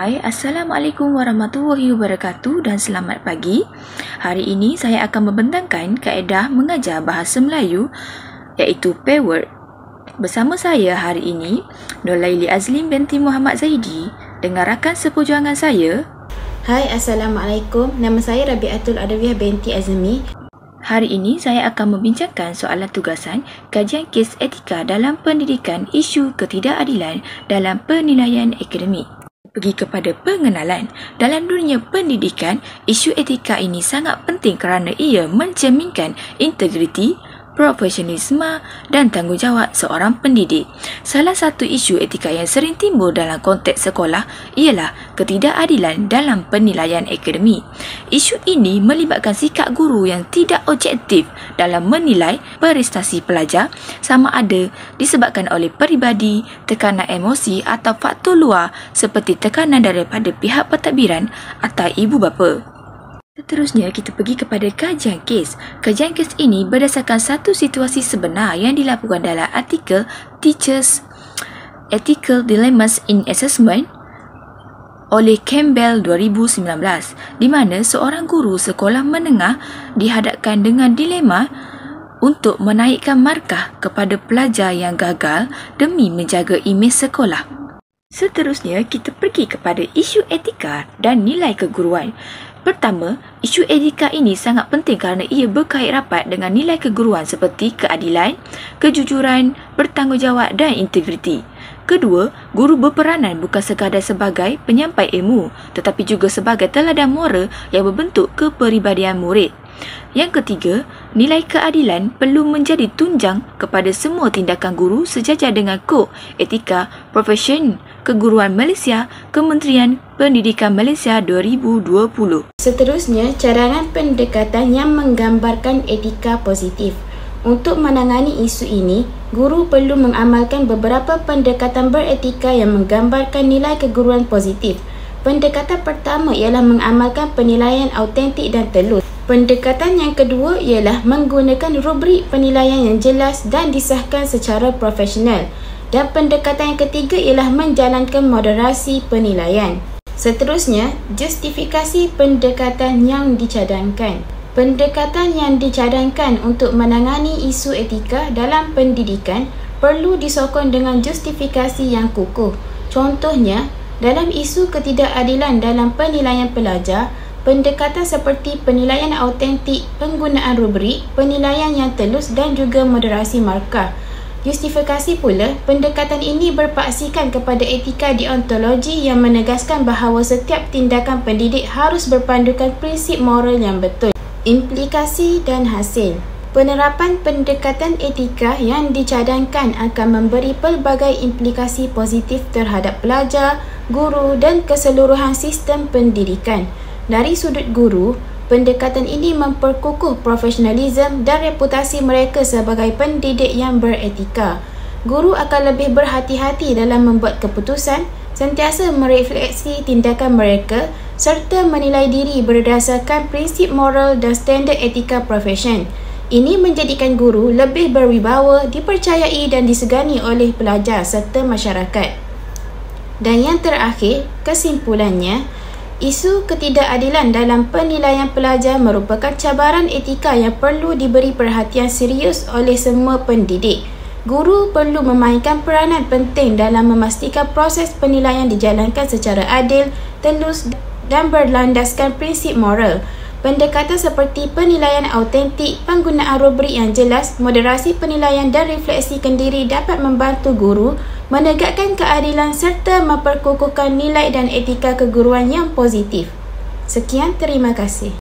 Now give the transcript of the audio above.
Hai, Assalamualaikum warahmatullahi wabarakatuh dan selamat pagi. Hari ini saya akan membentangkan kaedah mengajar bahasa Melayu iaitu pair word. Bersama saya hari ini, Nolaili Azlim binti Muhammad Zaidi dengan rakan seperjuangan saya. Hai, Assalamualaikum. Nama saya Rabiatul Adawiyah binti Azmi. Hari ini saya akan membincangkan soalan tugasan kajian kes etika dalam pendidikan isu ketidakadilan dalam penilaian akademik. Pergi kepada pengenalan. Dalam dunia pendidikan, isu etika ini sangat penting kerana ia mencerminkan integriti, profesionalisme dan tanggungjawab seorang pendidik. Salah satu isu etika yang sering timbul dalam konteks sekolah ialah ketidakadilan dalam penilaian akademik. Isu ini melibatkan sikap guru yang tidak objektif dalam menilai prestasi pelajar, sama ada disebabkan oleh peribadi, tekanan emosi atau faktor luar seperti tekanan daripada pihak pentadbiran atau ibu bapa. Seterusnya, kita pergi kepada kajian kes. Kajian kes ini berdasarkan satu situasi sebenar yang dilaporkan dalam artikel Teachers Ethical Dilemmas in Assessment oleh Campbell 2019, di mana seorang guru sekolah menengah dihadapkan dengan dilema untuk menaikkan markah kepada pelajar yang gagal demi menjaga imej sekolah. Seterusnya, kita pergi kepada isu etika dan nilai keguruan. Pertama, isu etika ini sangat penting kerana ia berkait rapat dengan nilai keguruan seperti keadilan, kejujuran, bertanggungjawab dan integriti. Kedua, guru berperanan bukan sekadar sebagai penyampai ilmu tetapi juga sebagai teladan moral yang membentuk kepribadian murid. Yang ketiga, nilai keadilan perlu menjadi tunjang kepada semua tindakan guru sejajar dengan Kod Etika Profesion Keguruan Malaysia, Kementerian Pendidikan Malaysia 2020. Seterusnya, cadangan pendekatan yang menggambarkan etika positif. Untuk menangani isu ini, guru perlu mengamalkan beberapa pendekatan beretika yang menggambarkan nilai keguruan positif. Pendekatan pertama ialah mengamalkan penilaian autentik dan telus. Pendekatan yang kedua ialah menggunakan rubrik penilaian yang jelas dan disahkan secara profesional. Dan pendekatan yang ketiga ialah menjalankan moderasi penilaian. Seterusnya, justifikasi pendekatan yang dicadangkan. Pendekatan yang dicadangkan untuk menangani isu etika dalam pendidikan perlu disokong dengan justifikasi yang kukuh. Contohnya, dalam isu ketidakadilan dalam penilaian pelajar, pendekatan seperti penilaian autentik, penggunaan rubrik, penilaian yang telus dan juga moderasi markah. Justifikasi pula, pendekatan ini berpaksikan kepada etika deontologi yang menegaskan bahawa setiap tindakan pendidik harus berpandukan prinsip moral yang betul. Implikasi dan hasil. Penerapan pendekatan etika yang dicadangkan akan memberi pelbagai implikasi positif terhadap pelajar, guru dan keseluruhan sistem pendidikan. Dari sudut guru, pendekatan ini memperkukuh profesionalisme dan reputasi mereka sebagai pendidik yang beretika. Guru akan lebih berhati-hati dalam membuat keputusan, sentiasa merefleksi tindakan mereka serta menilai diri berdasarkan prinsip moral dan standard etika profesion. Ini menjadikan guru lebih berwibawa, dipercayai dan disegani oleh pelajar serta masyarakat. Dan yang terakhir, kesimpulannya, isu ketidakadilan dalam penilaian pelajar merupakan cabaran etika yang perlu diberi perhatian serius oleh semua pendidik. Guru perlu memainkan peranan penting dalam memastikan proses penilaian dijalankan secara adil, telus dan berlandaskan prinsip moral. Pendekatan seperti penilaian autentik, penggunaan rubrik yang jelas, moderasi penilaian dan refleksikan diri dapat membantu guru menegakkan keadilan serta memperkukuhkan nilai dan etika keguruan yang positif. Sekian, terima kasih.